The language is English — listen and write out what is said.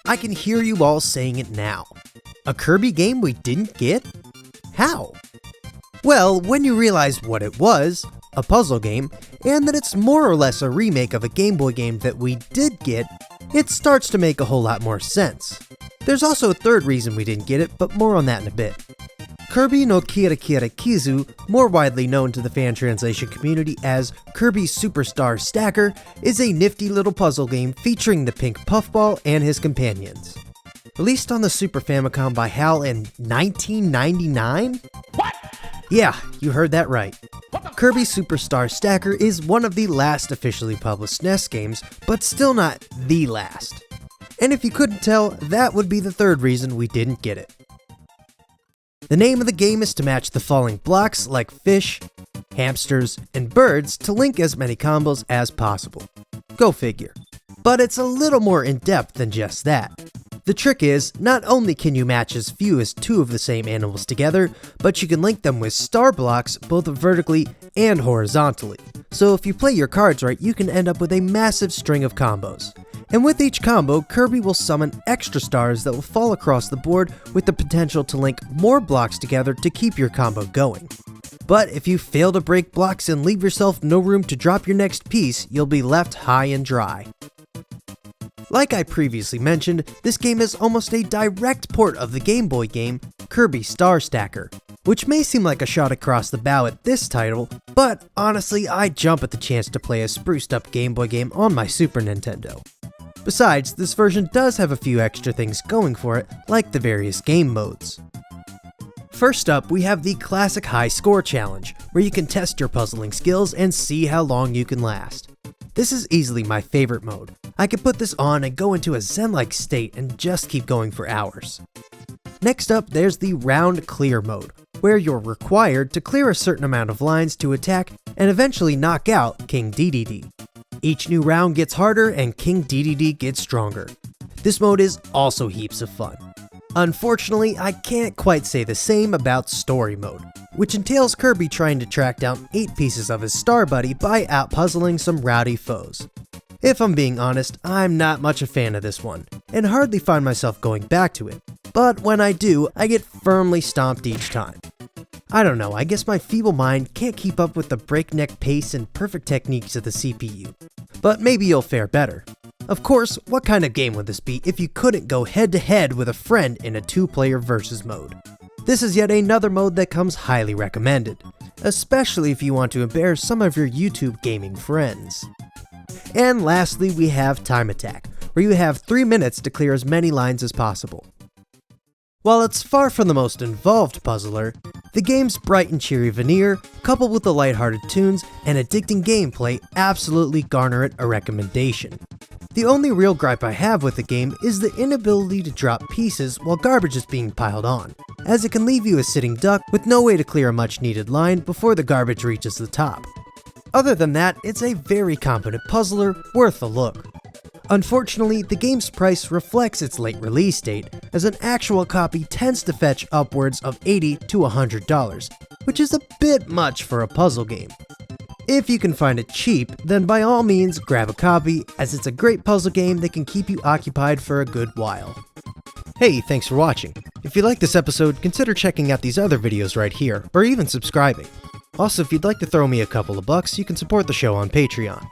I can hear you all saying it now. A Kirby game we didn't get? How? Well, when you realize what it was, a puzzle game, and that it's more or less a remake of a Game Boy game that we did get, it starts to make a whole lot more sense. There's also a third reason we didn't get it, but more on that in a bit. Kirby no Kirakira Kizzu, more widely known to the fan translation community as Kirby Super Star Stacker, is a nifty little puzzle game featuring the pink puffball and his companions. Released on the Super Famicom by HAL in 1999? What? Yeah, you heard that right. Kirby Super Star Stacker is one of the last officially published SNES games, but still not the last. And if you couldn't tell, that would be the third reason we didn't get it. The name of the game is to match the falling blocks like fish, hamsters, and birds to link as many combos as possible. Go figure. But it's a little more in-depth than just that. The trick is, not only can you match as few as 2 of the same animals together, but you can link them with star blocks both vertically and horizontally. So if you play your cards right, you can end up with a massive string of combos. And with each combo, Kirby will summon extra stars that will fall across the board with the potential to link more blocks together to keep your combo going. But if you fail to break blocks and leave yourself no room to drop your next piece, you'll be left high and dry. Like I previously mentioned, this game is almost a direct port of the Game Boy game, Kirby Star Stacker, which may seem like a shot across the bow at this title, but honestly I'd jump at the chance to play a spruced up Game Boy game on my Super Nintendo. Besides, this version does have a few extra things going for it, like the various game modes. First up, we have the classic high score challenge, where you can test your puzzling skills and see how long you can last. This is easily my favorite mode. I can put this on and go into a zen-like state and just keep going for hours. Next up, there's the round clear mode, where you're required to clear a certain amount of lines to attack and eventually knock out King DDD. Each new round gets harder and King DDD gets stronger. This mode is also heaps of fun. Unfortunately, I can't quite say the same about story mode, which entails Kirby trying to track down 8 pieces of his star buddy by out-puzzling some rowdy foes. If I'm being honest, I'm not much a fan of this one, and hardly find myself going back to it, but when I do, I get firmly stomped each time. I don't know, I guess my feeble mind can't keep up with the breakneck pace and perfect techniques of the CPU. But maybe you'll fare better. Of course, what kind of game would this be if you couldn't go head to head with a friend in a 2-player versus mode? This is yet another mode that comes highly recommended, especially if you want to embarrass some of your YouTube gaming friends. And lastly, we have Time Attack, where you have 3 minutes to clear as many lines as possible. While it's far from the most involved puzzler, the game's bright and cheery veneer, coupled with the lighthearted tunes and addicting gameplay, absolutely garner it a recommendation. The only real gripe I have with the game is the inability to drop pieces while garbage is being piled on, as it can leave you a sitting duck with no way to clear a much needed line before the garbage reaches the top. Other than that, it's a very competent puzzler worth a look. Unfortunately, the game's price reflects its late release date, as an actual copy tends to fetch upwards of $80 to $100, which is a bit much for a puzzle game. If you can find it cheap, then by all means grab a copy, as it's a great puzzle game that can keep you occupied for a good while. Hey, thanks for watching. If you liked this episode, consider checking out these other videos right here, or even subscribing. Also, if you'd like to throw me a couple of bucks, you can support the show on Patreon.